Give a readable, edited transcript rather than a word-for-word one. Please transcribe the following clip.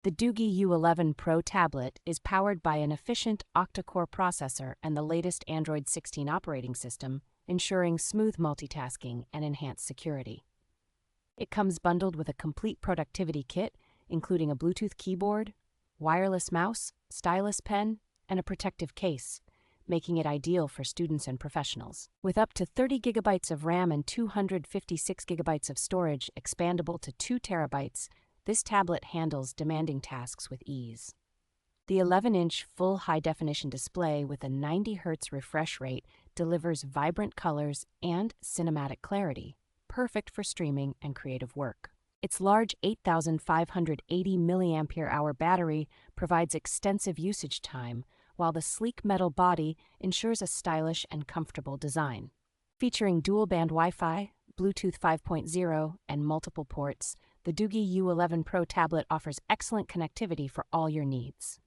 The DOOGEE U11 Pro Tablet is powered by an efficient octa-core processor and the latest Android 16 operating system, ensuring smooth multitasking and enhanced security. It comes bundled with a complete productivity kit, including a Bluetooth keyboard, wireless mouse, stylus pen, and a protective case, making it ideal for students and professionals. With up to 30 gigabytes of RAM and 256 gigabytes of storage expandable to 2 terabytes, this tablet handles demanding tasks with ease. The 11-inch full high-definition display with a 90 Hz refresh rate delivers vibrant colors and cinematic clarity, perfect for streaming and creative work. Its large 8,580 milliampere-hour battery provides extensive usage time, while the sleek metal body ensures a stylish and comfortable design. Featuring dual-band Wi-Fi, Bluetooth 5.0, and multiple ports, the DOOGEE U11 Pro Tablet offers excellent connectivity for all your needs.